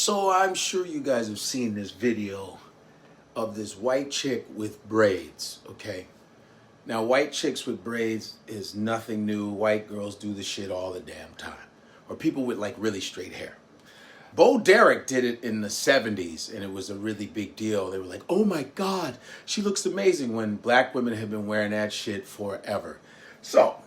So I'm sure you guys have seen this video of this white chick with braids, okay? Now, white chicks with braids is nothing new. White girls do this shit all the damn time. Or people with like really straight hair. Bo Derek did it in the 70s and it was a really big deal. They were like, oh my God, she looks amazing, when black women have been wearing that shit forever. So,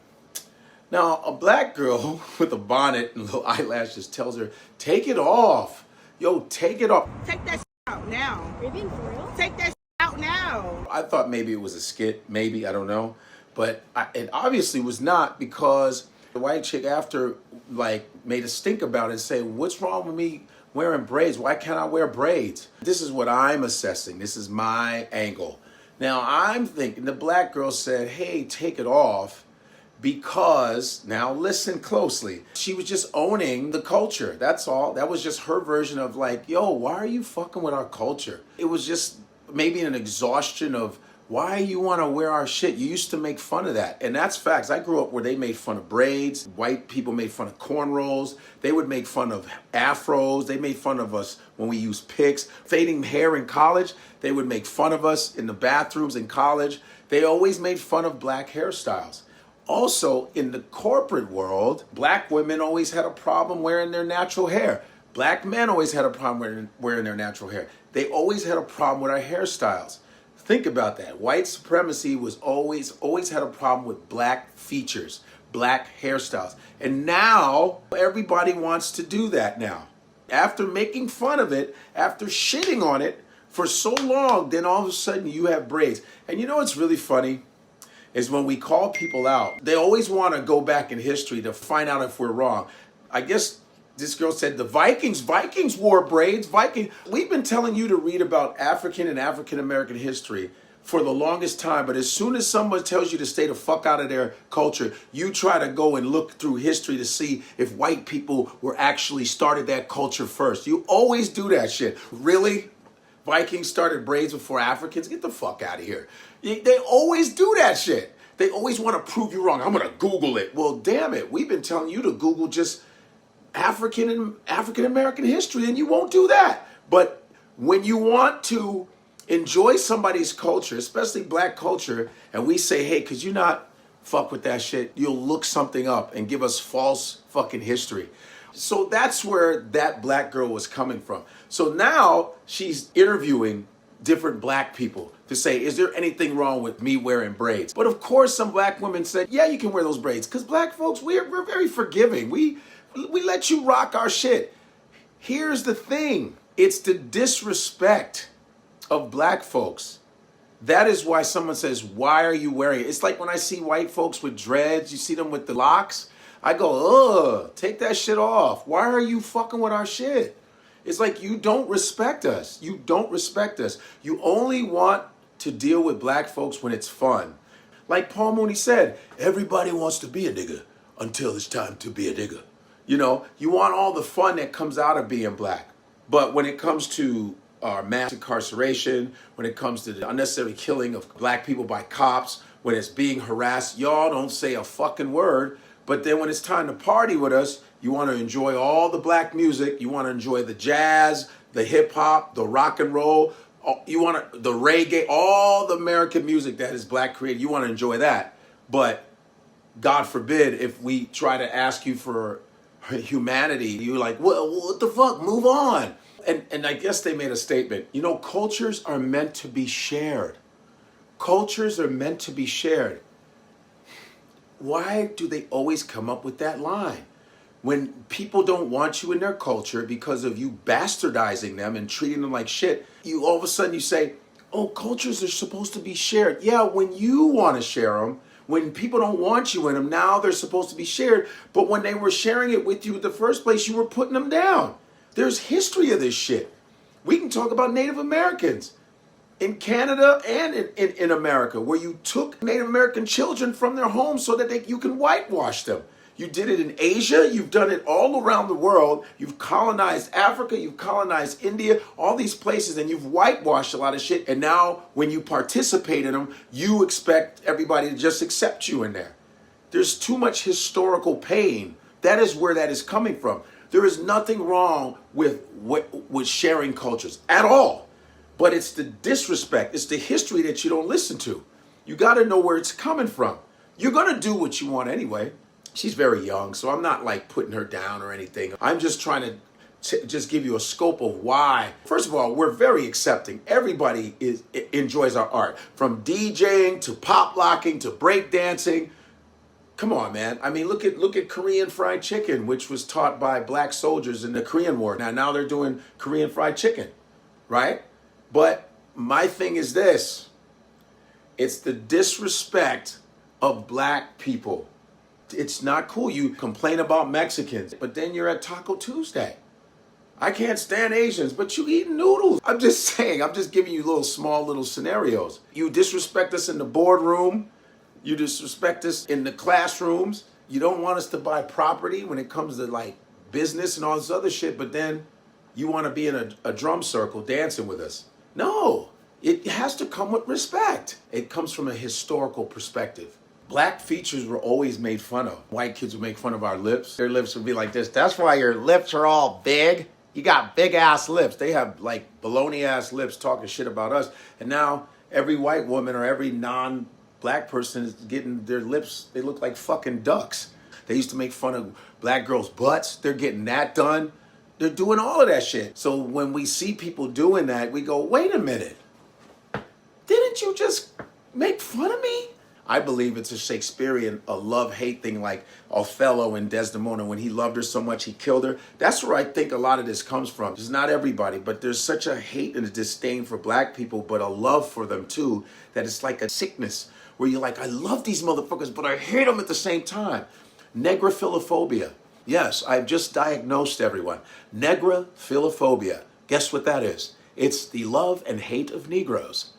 now a black girl with a bonnet and little eyelashes tells her, take it off. Yo, take it off. Take that out now. Are you being for real? Take that out now. I thought maybe it was a skit, maybe, I don't know. But it obviously was not, because the white chick after like made a stink about it and say, what's wrong with me wearing braids? Why can't I wear braids? This is what I'm assessing. This is my angle. Now I'm thinking the black girl said, hey, take it off, because, now listen closely, she was just owning the culture. That's all. That was just her version of like, yo, why are you fucking with our culture? It was just maybe an exhaustion of, why you want to wear our shit? You used to make fun of that. And that's facts. I grew up where they made fun of braids. White people made fun of cornrows. They would make fun of afros. They made fun of us when we used picks. Fading hair in college, they would make fun of us in the bathrooms in college. They always made fun of black hairstyles. Also, in the corporate world, black women always had a problem wearing their natural hair. Black men always had a problem wearing their natural hair. They always had a problem with our hairstyles. Think about that. White supremacy was always had a problem with black features, black hairstyles. And now everybody wants to do that now. After making fun of it, after shitting on it for so long, then all of a sudden you have braids. And you know what's really funny? Is when we call people out, they always want to go back in history to find out if we're wrong. I guess this girl said the Vikings wore braids. We've been telling you to read about African and African-American history for the longest time, but as soon as someone tells you to stay the fuck out of their culture, you try to go and look through history to see if white people were actually started that culture first. You always do that shit. Really? Vikings started braids before Africans? Get the fuck out of here. They always do that shit. They always want to prove you wrong. I'm going to Google it. Well, damn it. We've been telling you to Google just African and African-American history, and you won't do that. But when you want to enjoy somebody's culture, especially black culture, and we say, hey, could you not fuck with that shit? You'll look something up and give us false fucking history. So that's where that black girl was coming from. So now she's interviewing different black people to say, is there anything wrong with me wearing braids? But of course some black women said, yeah, you can wear those braids, because black folks, we're very forgiving. We let you rock our shit. Here's the thing. It's the disrespect of black folks. That is why someone says, why are you wearing it? It's like when I see white folks with dreads, you see them with the locks, I go, ugh, take that shit off. Why are you fucking with our shit? It's like you don't respect us. You don't respect us. You only want to deal with black folks when it's fun. Like Paul Mooney said, everybody wants to be a nigga until it's time to be a nigga. You know, you want all the fun that comes out of being black. But when it comes to our mass incarceration, when it comes to the unnecessary killing of black people by cops, when it's being harassed, y'all don't say a fucking word. But then when it's time to party with us, you want to enjoy all the black music. You want to enjoy the jazz, the hip hop, the rock and roll. You want the reggae, all the American music that is black created. You want to enjoy that. But God forbid if we try to ask you for humanity, you're like, well, what the fuck? Move on. And I guess they made a statement. You know, cultures are meant to be shared. Cultures are meant to be shared. Why do they always come up with that line? When people don't want you in their culture because of you bastardizing them and treating them like shit, you all of a sudden you say, oh, cultures are supposed to be shared. Yeah, when you want to share them, when people don't want you in them, now they're supposed to be shared. But when they were sharing it with you in the first place, you were putting them down. There's history of this shit. We can talk about Native Americans in Canada and in America, where you took Native American children from their homes so that you can whitewash them. You did it in Asia, you've done it all around the world. You've colonized Africa, you've colonized India, all these places, and you've whitewashed a lot of shit. And now when you participate in them, you expect everybody to just accept you in there. There's too much historical pain. That is where that is coming from. There is nothing wrong with sharing cultures at all. But it's the disrespect, it's the history that you don't listen to. You got to know where it's coming from. You're going to do what you want anyway. She's very young, so I'm not like putting her down or anything. I'm just trying to just give you a scope of why. First of all, we're very accepting. Everybody enjoys our art, from DJing to pop locking to break dancing. Come on, man. I mean, look at Korean fried chicken, which was taught by black soldiers in the Korean War. Now they're doing Korean fried chicken, right? But my thing is this. It's the disrespect of black people. It's not cool. You complain about Mexicans, but then you're at Taco Tuesday. I can't stand Asians, but you eat noodles. I'm just saying, I'm just giving you small little scenarios. You disrespect us in the boardroom. You disrespect us in the classrooms. You don't want us to buy property when it comes to like business and all this other shit, but then you want to be in a drum circle dancing with us. No, it has to come with respect. It comes from a historical perspective. Black features were always made fun of. White kids would make fun of our lips. Their lips would be like this. That's why your lips are all big. You got big ass lips. They have like baloney ass lips talking shit about us. And now every white woman or every non-black person is getting their lips, they look like fucking ducks. They used to make fun of black girls' butts. They're getting that done. They're doing all of that shit. So when we see people doing that, we go, wait a minute. Didn't you just make fun of me? I believe it's a Shakespearean, a love-hate thing like Othello and Desdemona. When he loved her so much, he killed her. That's where I think a lot of this comes from. It's not everybody, but there's such a hate and a disdain for black people, but a love for them too, that it's like a sickness where you're like, I love these motherfuckers, but I hate them at the same time. Negrafilaphobia. Yes, I've just diagnosed everyone. Negrafilaphobia. Guess what that is? It's the love and hate of Negroes.